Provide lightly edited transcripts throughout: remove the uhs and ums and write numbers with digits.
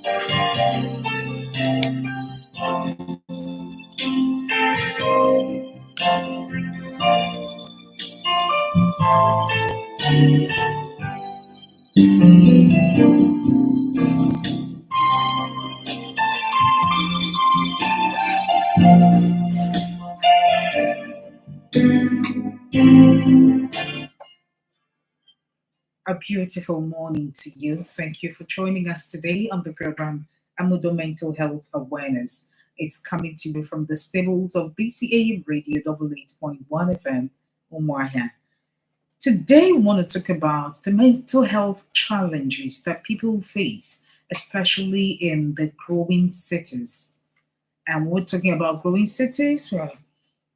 A beautiful morning to you. Thank you for joining us today on the program Amaudo Mental Health Awareness. It's coming to you from the stables of BCA Radio 88.1 FM, Umuahia. Today, we want to talk about the mental health challenges that people face, especially in the growing cities. And we're talking about growing cities. We're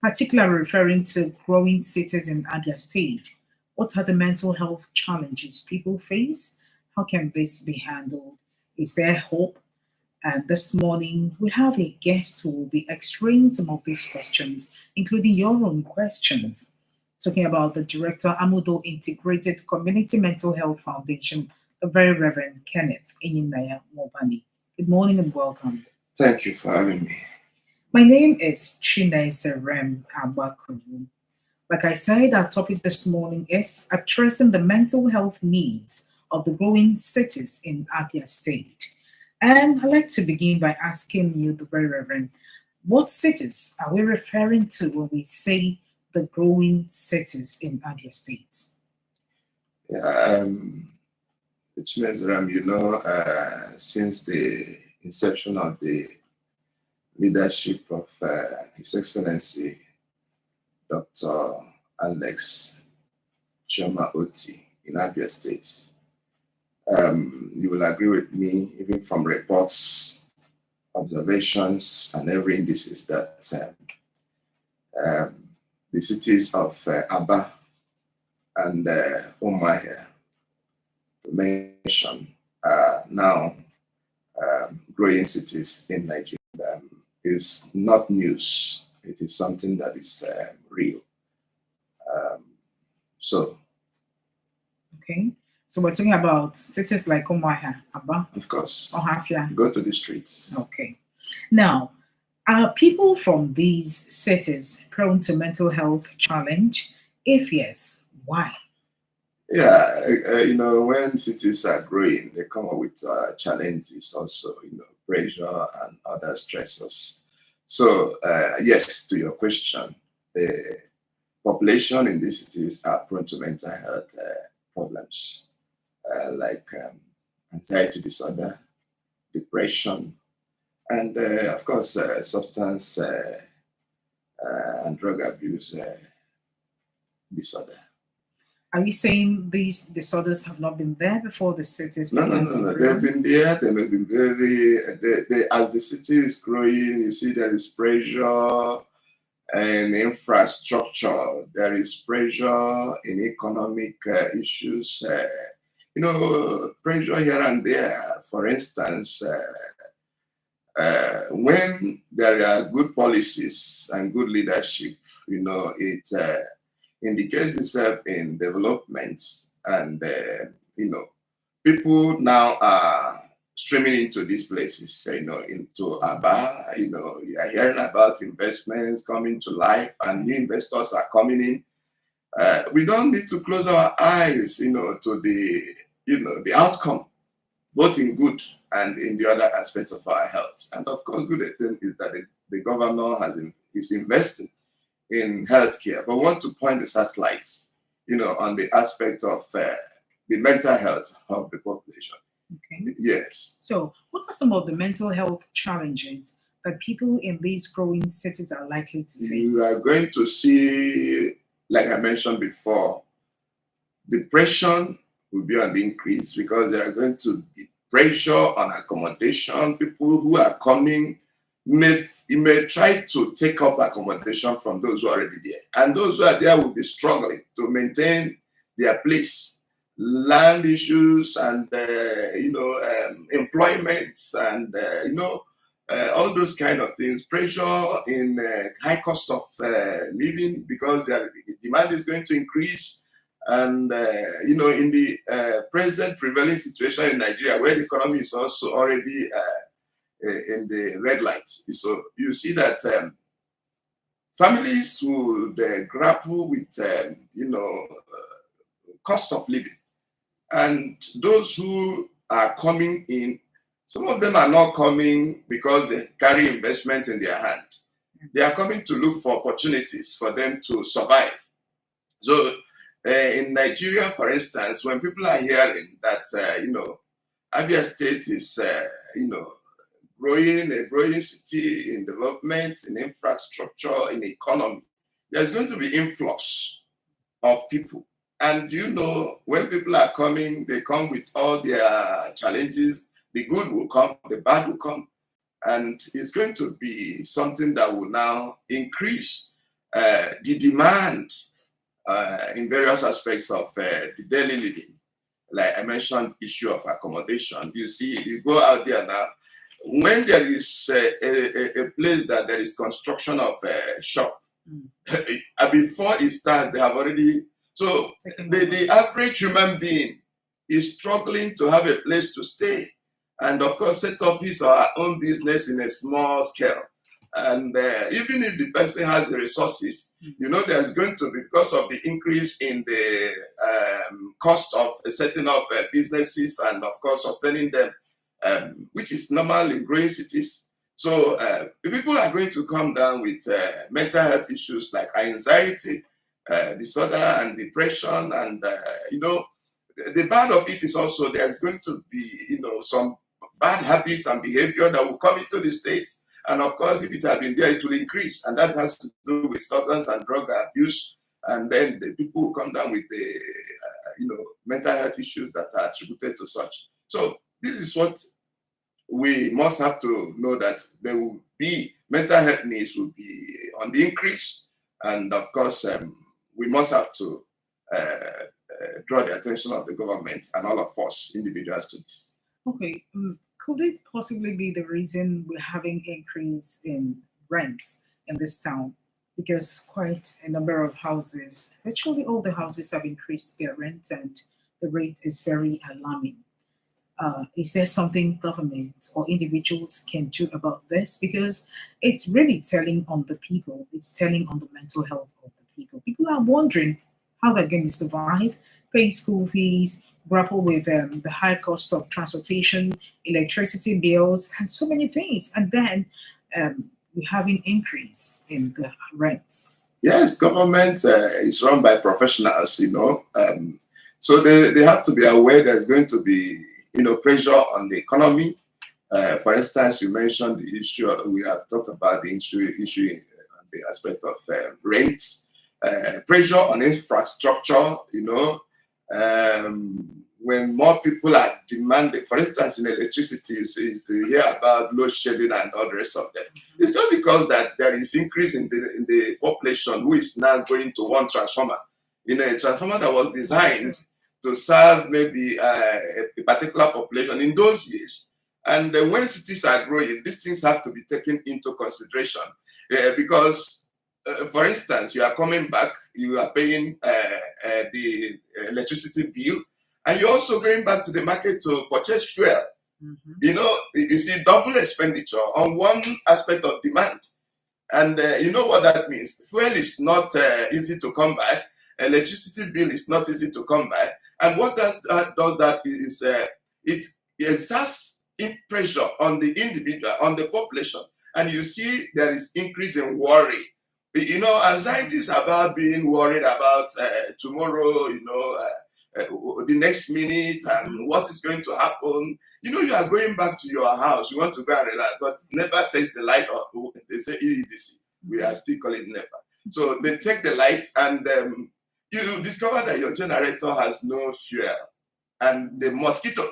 particularly referring to growing cities in Abia State. What are the mental health challenges people face? How can this be handled? Is there hope? And this morning, we have a guest who will be x-raying some of these questions, including your own questions. Talking about the Director, Amaudo Integrated Community Mental Health Foundation, the very Reverend Kenneth Enyinaya Mobani. Good morning and welcome. Thank you for having me. My name is Chinese Rem Abakuru. Like I said, our topic this morning is addressing the mental health needs of the growing cities in Abia State. And I'd like to begin by asking you, the very Reverend, what cities are we referring to when we say the growing cities in Abia State? Yeah, Chinese Rem, since the inception of the leadership of His Excellency Dr. Alex Chioma Oti in Abia State. You will agree with me, even from reports, observations, and every indices that the cities of Aba and Umuahia, to mention, are now growing cities in Nigeria. Is not news. It is something that is real. Okay. So we're talking about cities like Umuahia, Aba, of course, Ohafia. go to the streets. Okay. Now, are people from these cities prone to mental health challenge? If yes, why? Yeah, when cities are growing, they come up with challenges also, pressure and other stressors. So, yes, to your question, the population in these cities are prone to mental health problems like anxiety disorder, depression, and of course, substance and drug abuse disorder. Are you saying these disorders have not been there before the cities? No. They've been there. They may be very. As the city is growing, you see there is pressure in infrastructure. There is pressure in economic issues. Pressure here and there. For instance, when there are good policies and good leadership, it indicates itself in developments, and people now are streaming into these places, into Aba. You are hearing about investments coming to life, and new investors are coming in. We don't need to close our eyes, to the outcome, both in good and in the other aspects of our health. And of course, good thing is that the governor is investing in healthcare, but want to point the satellites, on the aspect of the mental health of the population. Okay. Yes. So, what are some of the mental health challenges that people in these growing cities are likely to face? You are going to see, like I mentioned before, depression will be on the increase because there are going to be pressure on accommodation. People who are coming may try to take up accommodation from those who are already there. And those who are there will be struggling to maintain their place. Land issues and, employments and, all those kind of things. Pressure in high cost of living because the demand is going to increase. And in the present prevailing situation in Nigeria, where the economy is also already in the red lights, so you see that families would grapple with cost of living, and those who are coming in, some of them are not coming because they carry investment in their hand. They are coming to look for opportunities for them to survive. So in Nigeria, for instance, when people are hearing that Abia State is growing, a growing city in development, in infrastructure, in economy, there's going to be influx of people. And when people are coming, they come with all their challenges. The good will come, the bad will come. And it's going to be something that will now increase the demand in various aspects of the daily living. Like I mentioned, issue of accommodation. You see, you go out there now, when there is a place that there is construction of a shop, before it starts, they have already. So the average human being is struggling to have a place to stay, and of course set up his or her own business in a small scale. And even if the person has the resources, there's going to be, because of the increase in the cost of setting up businesses and of course sustaining them, which is normal in growing cities. So the people are going to come down with mental health issues like anxiety, disorder and depression. And, the bad of it is also there's going to be, some bad habits and behavior that will come into the states. And of course, if it had been there, it will increase. And that has to do with substance and drug abuse. And then the people will come down with the, mental health issues that are attributed to such. So this is what we must have to know, that there will be mental health needs will be on the increase. And of course, we must have to draw the attention of the government and all of us individuals to this. Okay. Could it possibly be the reason we're having increase in rents in this town? Because quite a number of houses, virtually all the houses have increased their rent, and the rate is very alarming. Is there something government or individuals can do about this? Because it's really telling on the people, it's telling on the mental health of the people. People are wondering how they're going to survive, pay school fees, grapple with the high cost of transportation, electricity bills, and so many things. And then we have an increase in the rents. Yes, government is run by professionals, so they have to be aware there's going to be, pressure on the economy. For instance, you mentioned the issue, we have talked about the issue on the aspect of rents, pressure on infrastructure, when more people are demanding, for instance, in electricity, you hear about load shedding and all the rest of them. It's just because that there is increase in the population who is now going to one transformer. A transformer that was designed to serve maybe a particular population in those years. And when cities are growing, these things have to be taken into consideration. Because, for instance, you are coming back, you are paying the electricity bill, and you're also going back to the market to purchase fuel. You see double expenditure on one aspect of demand. And you know what that means? Fuel is not easy to come by. Electricity bill is not easy to come by. And what does that is it exerts pressure on the individual, on the population. And you see there is increase in worry. Anxiety is about being worried about tomorrow, the next minute and what is going to happen. You are going back to your house, you want to go and relax, but never takes the light off. They say EDC, we are still calling it NEPA. So they take the light and you discover that your generator has no fuel. And the mosquito,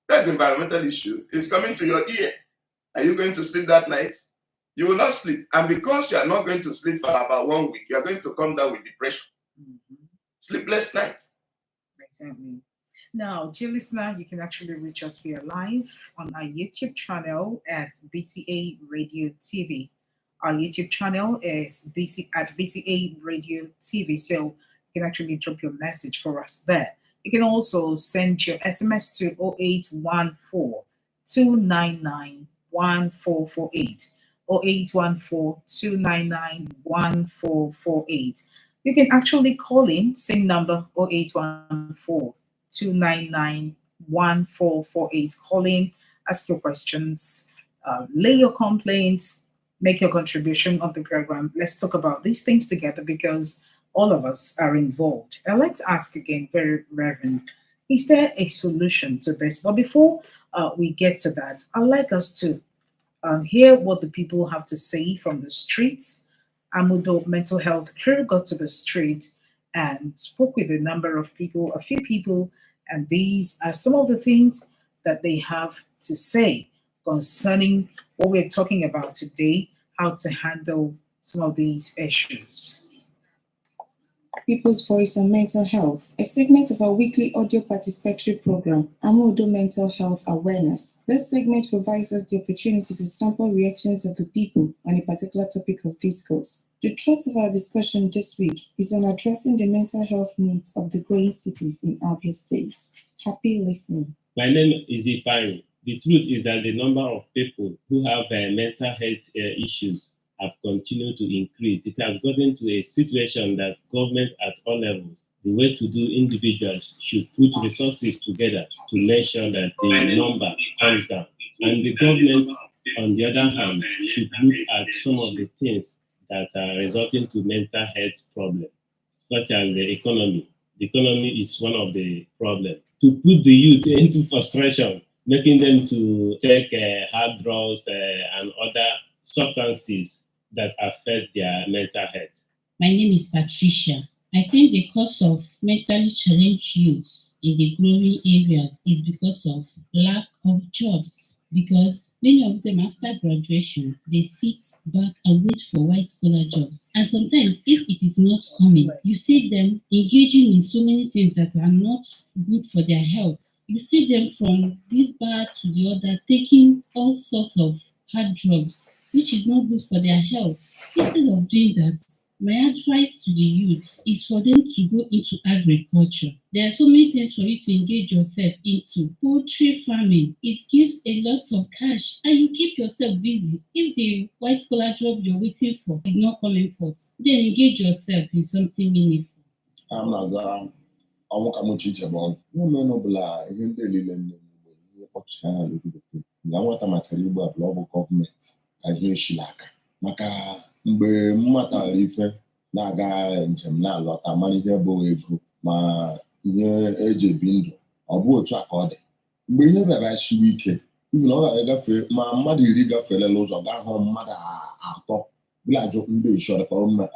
that's environmental issue, is coming to your ear. Are you going to sleep that night? You will not sleep. And because you are not going to sleep for about 1 week, you are going to come down with depression. Sleepless night. Exactly. Now, dear listener, you can actually reach us via live on our YouTube channel at BCA Radio TV. Our YouTube channel is BCA Radio TV. So you can actually drop your message for us there. You can also send your SMS to 0814 299 1448. 0814 299 1448. You can actually call in, same number 0814 299 1448. Call in, ask your questions, lay your complaints, make your contribution of the program. Let's talk about these things together because all of us are involved. I'd like to ask again, very Reverend, is there a solution to this? But before we get to that, I'd like us to hear what the people have to say from the streets. Amudo mental health crew got to the street and spoke with a number of people, a few people, and these are some of the things that they have to say concerning what we're talking about today, how to handle some of these issues. People's Voice on Mental Health, a segment of our weekly audio participatory program, Amaudo Mental Health Awareness. This segment provides us the opportunity to sample reactions of the people on a particular topic of discourse. The thrust of our discussion this week is on addressing the mental health needs of the growing cities in Abia State. Happy listening. My name is Ifeanyi. The truth is that the number of people who have mental health issues have continued to increase. It has gotten to a situation that government at all levels, the way to do individuals should put resources together to make sure that the number comes down. And the government, on the other hand, should look at some of the things that are resulting to mental health problems, such as the economy. The economy is one of the problems. To put the youth into frustration, making them to take hard drugs and other substances that affect their mental health. My name is Patricia. I think the cause of mentally challenged youth in the growing areas is because of lack of jobs. Because many of them, after graduation, they sit back and wait for white collar jobs. And sometimes, if it is not coming, you see them engaging in so many things that are not good for their health. You see them from this bar to the other taking all sorts of hard drugs, which is not good for their health. Instead of doing that, my advice to the youth is for them to go into agriculture. There are so many things for you to engage yourself into. Poultry farming, it gives a lot of cash and you keep yourself busy. If the white collar job you're waiting for is not coming forth, then engage yourself in something meaningful. I'm not ọnwụkamuchichebọn n'ụlọ ọbụla ihe ndị elile nne mgbe ihe kpọpụcha ha lụgidete na nwata matara igbe abụla ọ bụ gọọmenti ka ihe eshila aka maka mgbe m matara ife na-aga njem na-alọta mara ihe bụ ego ma ihe eji ebi ndụ ọ bụ otu a ka ọ dị mgbe ihe bịara shiwe ike ibi na ọ gara gafee ma mmadụ 10 gafelela ụzọ gaa hụ mmadụ 3 bụlajụ ndị ishọrọ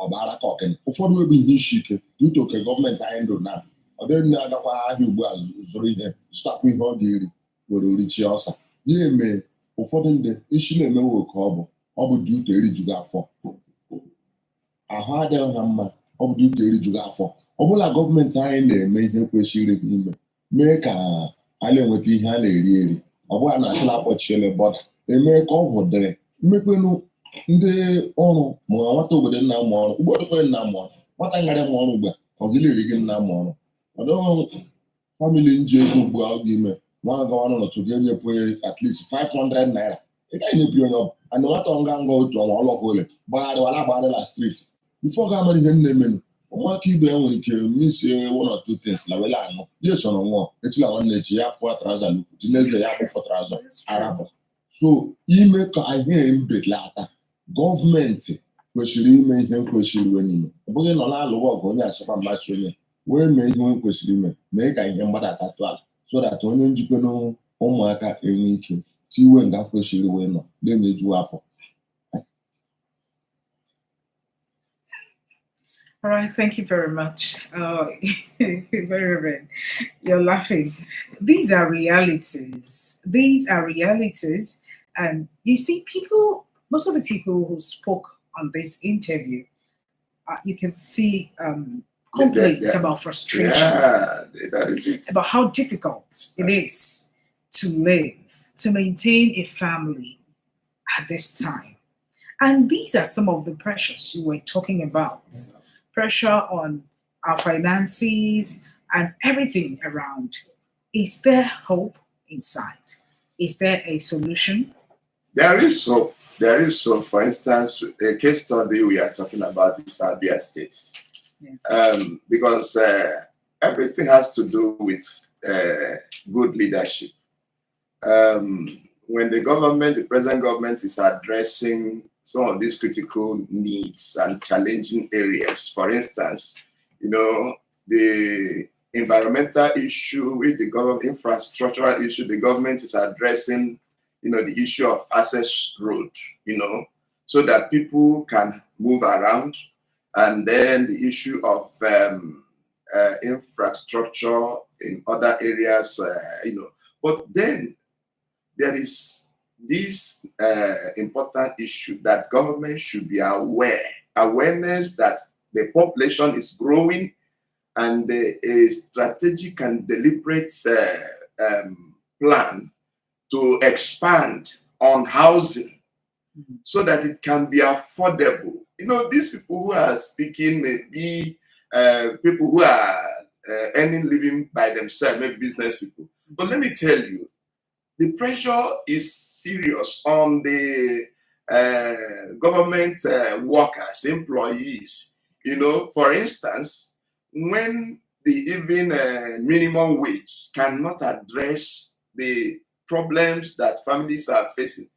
ọ bara ka ọkene ụfọdụ ebe ihe isi ike dịtụ oke gọọmenti anyị ndụ na ọ dịghị na-agakwa ahịa ugbu a zụrụ ihe zụtakwa ihe ọ ga-eri were orichi ọsa ihe eme ụfọdụ ndị isi na-emewe oke ọ bụ dị ụtọ erijugo afọ ahụ adịghị ha mma ọ bụ dị ụtọ erijugo afọ ọ bụla gọọmenti anyị na-eme ihe kwesịrị ime mee ka a na-enweta ihe a na-eri eri ọ bụghị na-achịla akpọchiele bọda eme ka ọ hụdịrị mmekwenụ ndị ọrụ ma nwata obodo nna mụ ọrụ ụgbọdụkọ nna mụ ọrụ nwata ngarị mụ ọrụ ugbu a ọ gịliri gị nna mụ ọrụ ọdụ famili nji ego ugbu a oge ime nwa gawa n'ụlọtụ ga-enyepụ at least 500 naira ị gaghị nyepụ onye ọbụ and nwata nganga otu ọnwa ọlọkọ ole gbagharịla street bifo ga-amara ihe nna emenụ ụmụaka ibe ya nwere ike misi one or two things la wele aṅụ ihe sọrọ nwụọ echila nwanne echi ya pụọ traza lukwu dị n'eze ya kpụfọ traza arapụ so ime ka ihe mbelata gọọmenti kwesịrị ime ihe kwesịrị iwe n'ime ọ bụghị nọ na-alụwa ọgụ onye asịkwa mmasị onye wee mee ihe kwesịrị ime mee ka ihe mgbadata tụ ala so that onye njikwa ụmụaka enwe ike tiwe nga kwesịrị wee nọ na-emeju afọ. All right, thank you very much. Very red. You're laughing. These are realities. These are realities. And you see, people, most of the people who spoke on this interview, you can see complaints about frustration. Yeah, that is it. About how difficult it is to live, to maintain a family at this time. And these are some of the pressures you were talking about. Pressure on our finances, and everything around. Is there hope in sight? Is there a solution? There is hope. There is hope. For instance, a case study we are talking about is Abia State. Yeah. Because everything has to do with good leadership. When the present government is addressing some of these critical needs and challenging areas, for instance, the environmental issue with the government, infrastructural issue, the government is addressing, the issue of access road, so that people can move around, and then the issue of infrastructure in other areas, But then there is this important issue that government should be awareness that the population is growing, and a strategic and deliberate plan to expand on housing so that it can be affordable. These people who are speaking may be people who are earning living by themselves, maybe business people. But let me tell you, the pressure is serious on the government workers, employees. For instance, when the even minimum wage cannot address the problems that families are facing.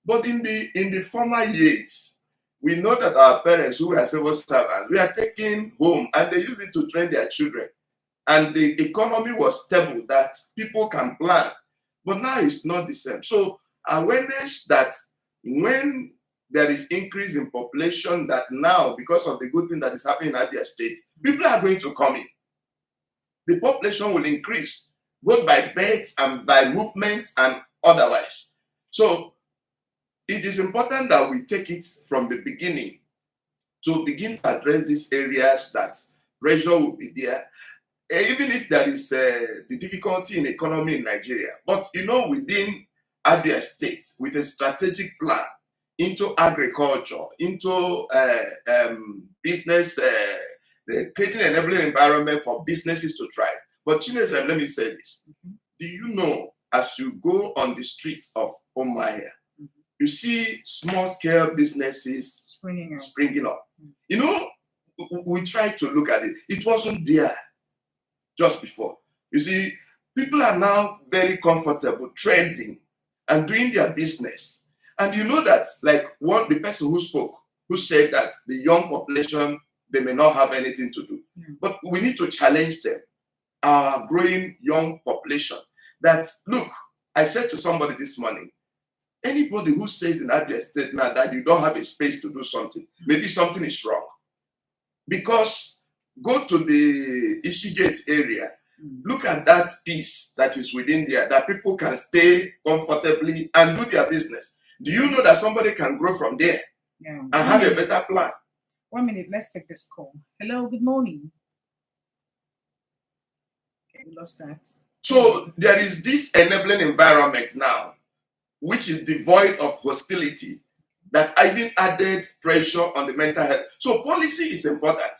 But in the former years, we know that our parents who were civil servants, we are taking home and they use it to train their children. And the economy was stable that people can plan. But now it's not the same. So awareness that when there is increase in population, that now, because of the good thing that is happening in Abia State, people are going to come in. The population will increase, both by births and by movement and otherwise. So it is important that we take it from the beginning to begin to address these areas that pressure will be there, even if there is the difficulty in economy in Nigeria. But within Abia State, with a strategic plan into agriculture, into business, creating an enabling environment for businesses to thrive. But Chinese, let me say this. Do you know, as you go on the streets of Omaya, you see small-scale businesses springing up. We try to look at it. It wasn't there just before. You see, people are now very comfortable trading and doing their business. And you know that, like the person who spoke, who said that the young population, they may not have anything to do. But we need to challenge them, our growing young population. That, look, I said to somebody this morning, anybody who says in Abia State now that you don't have a space to do something, maybe something is wrong. Because go to the Ishigate area, look at that piece that is within there, that people can stay comfortably and do their business. Do you know that somebody can grow from there and have a better plan? 1 minute, let's take this call. Hello, good morning. Okay, we lost that. So there is this enabling environment now, which is devoid of hostility, that even added pressure on the mental health. So policy is important.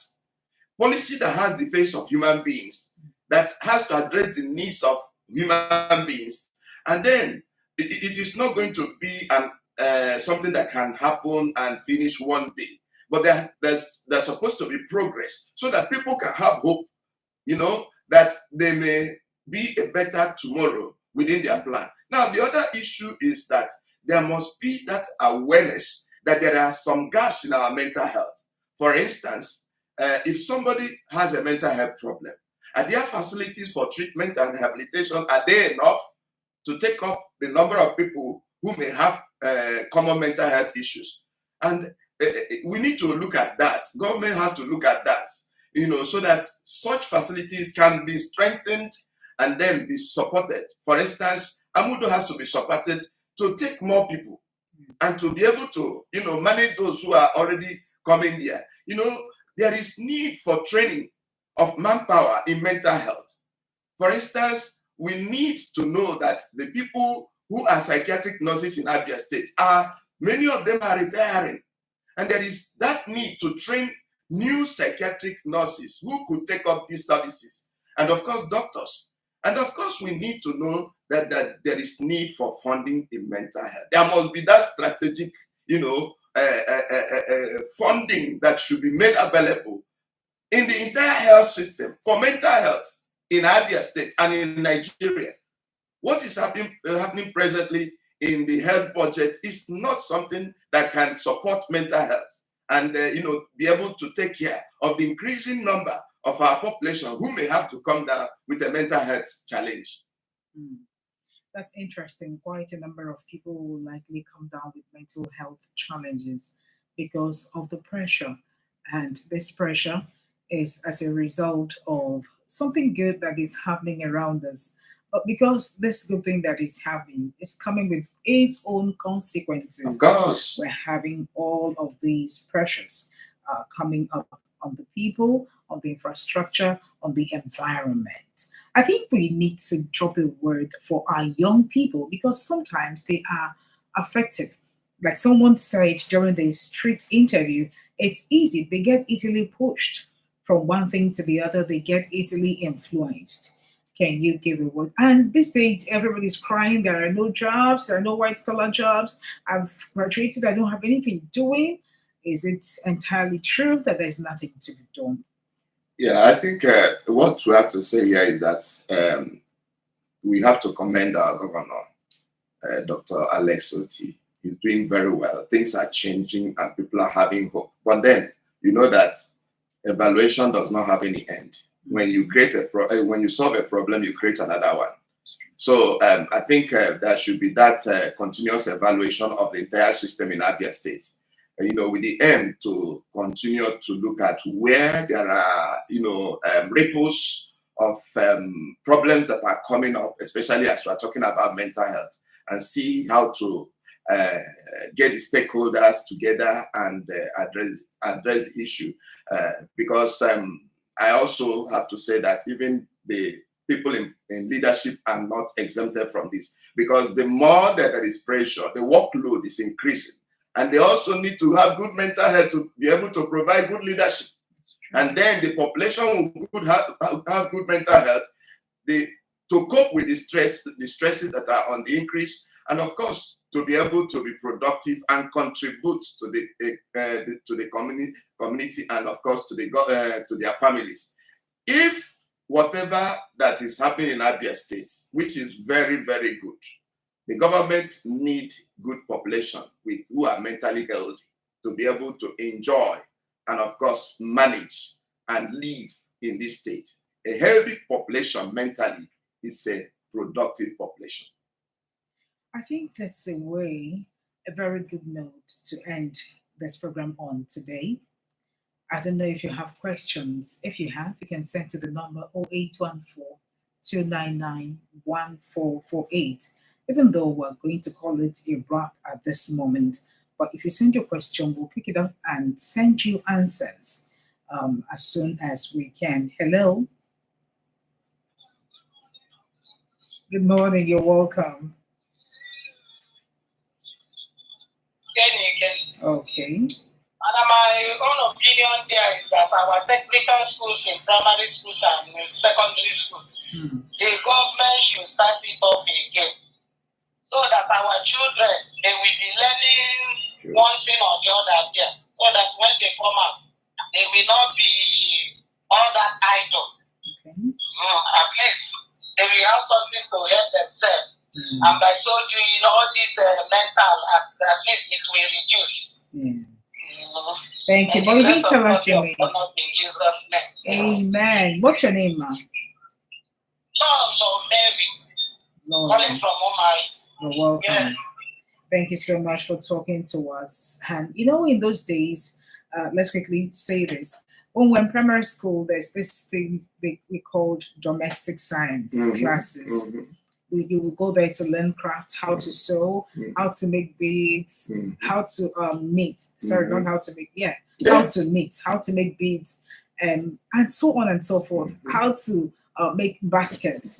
Policy that has the face of human beings, that has to address the needs of human beings. And then it is not going to be something that can happen and finish one day. But there's supposed to be progress so that people can have hope, that they may be a better tomorrow within their plan. Now, the other issue is that there must be that awareness that there are some gaps in our mental health. For instance, if somebody has a mental health problem, are there facilities for treatment and rehabilitation? Are they enough to take up the number of people who may have common mental health issues? And we need to look at that. Government has to look at that, so that such facilities can be strengthened and then be supported. For instance, Amaudo has to be supported to take more people and to be able to, manage those who are already coming there. There is need for training of manpower in mental health. For instance, we need to know that the people who are psychiatric nurses in Abia State many of them are retiring. And there is that need to train new psychiatric nurses who could take up these services, and of course, doctors. And of course, we need to know that there is need for funding in mental health. There must be that strategic, funding that should be made available in the entire health system for mental health in Abia State and in Nigeria. What is happening presently in the health budget is not something that can support mental health and be able to take care of the increasing number of our population who may have to come down with a mental health challenge. That's interesting. Quite a number of people will likely come down with mental health challenges because of the pressure. And this pressure is as a result of something good that is happening around us. But because this good thing that is happening is coming with its own consequences, Of course. we're having all of these pressures coming up on the people, on the infrastructure, on the environment. I think we need to drop a word for our young people because sometimes they are affected. Like someone said during the street interview, it's easy. They get easily pushed from one thing to the other, they get easily influenced. Can you give a word? And these days, everybody's crying. There are no jobs. There are no white collar jobs. I've graduated. I don't have anything doing. Is it entirely true that there's nothing to be done? Yeah, I think what we have to say here is that we have to commend our governor, Dr. Alex Oti. He's doing very well. Things are changing and people are having hope. But then, you know that evaluation does not have any end. When you create when you solve a problem, you create another one. So I think there should be that continuous evaluation of the entire system in Abia State. With the aim to continue to look at where there are, ripples of problems that are coming up, especially as we're talking about mental health, and see how to get the stakeholders together and address the issue. Because I also have to say that even the people in leadership are not exempted from this, because the more that there is pressure, the workload is increasing. And they also need to have good mental health to be able to provide good leadership. And then the population will have good mental health to cope with the stresses that are on the increase, and of course, to be able to be productive and contribute to the community and of course to their families. If whatever that is happening in Abia State, which is very, very good, the government need good population who are mentally healthy to be able to enjoy and of course manage and live in this state. A healthy population mentally is a productive population. I think that's a very good note to end this program on today. I don't know if you have questions. If you have, you can send to the number 0814 299 1448. Even though we're going to call it a wrap at this moment, but if you send your question, we'll pick it up and send you answers as soon as we can. Hello. Good morning. You're welcome. Okay. And my own opinion there is that our technical schools in primary schools and in secondary school, the government should start it off again, so that our children, they will be learning one thing or the other there, so that when they come out, they will not be all that idle. Okay. At least they will have something to help themselves. And by so doing, all this mental, at least it will reduce. Thank you. But you didn't tell us your name. In Jesus' name. Amen. What's your name, ma'am? No, Mary. Calling from Omai. You're welcome. Yeah. Thank you so much for talking to us. And in those days, let's quickly say this. When we're in primary school, there's this thing we called domestic science classes. You will go there to learn crafts, how to sew, how to make beads, how to knit. Sorry, not how to make, how to knit, how to make beads, and so on and so forth. How to make baskets,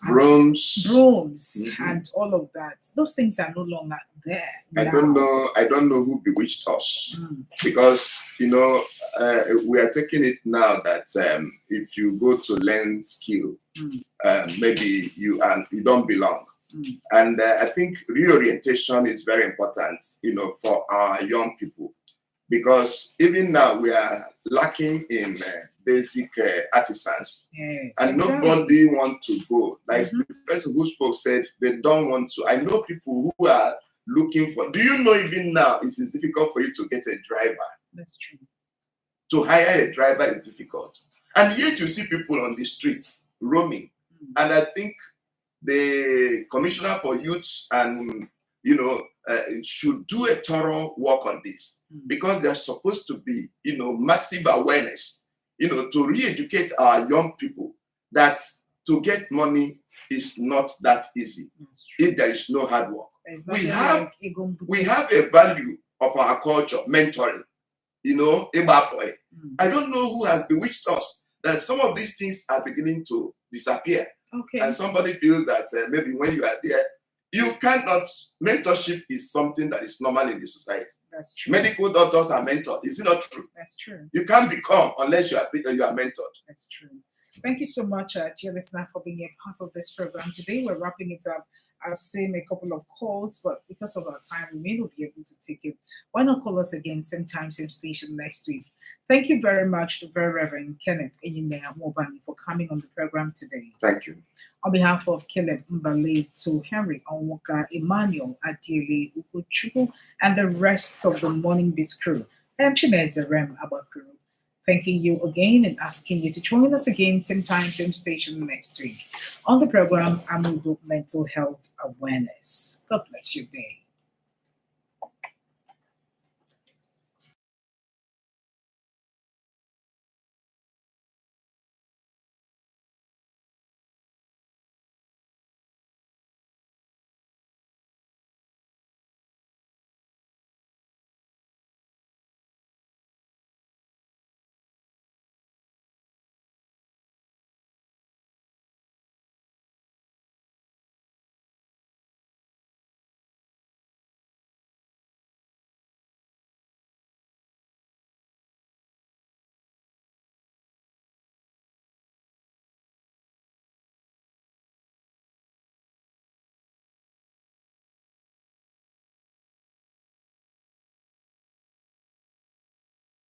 brooms, and all of that. Those things are no longer there. I don't know who bewitched us, because we are taking it now that if you go to learn skill, maybe you don't belong. And I think reorientation is very important, for our young people, because even now we are lacking in basic artisans, and nobody want to go. Like the person who spoke said, they don't want to. I know people who are looking for. Do you know even now it is difficult for you to get a driver? That's true. To hire a driver is difficult, and yet you see people on the streets roaming. And I think the commissioner for youth and should do a thorough work on this, because there's supposed to be massive awareness, to re-educate our young people that to get money is not that easy if there is no hard work. We have a value of our culture, mentoring, I don't know who has bewitched us that some of these things are beginning to disappear. Okay. And somebody feels that maybe when you are there, you cannot. Mentorship is something that is normal in the society. That's true. Medical doctors are mentored. Is it not true? That's true. You can't become unless you are mentored. That's true. Thank you so much, dear listener, for being a part of this program. Today, we're wrapping it up. I've seen a couple of calls, but because of our time, we may not be able to take it. Why not call us again, same time, same station next week? Thank you very much to Very Reverend Kenneth Enyinea Mobani for coming on the program today. Thank you. On behalf of Caleb Mbale, to Henry Onwoka, Emmanuel Adiele Ukuchuku, and the rest of the Morning Beat crew, I'm Chineze Rem Abakuru. Thanking you again and asking you to join us again, same time, same station next week on the program Amaudo Mental Health Awareness. God bless your day.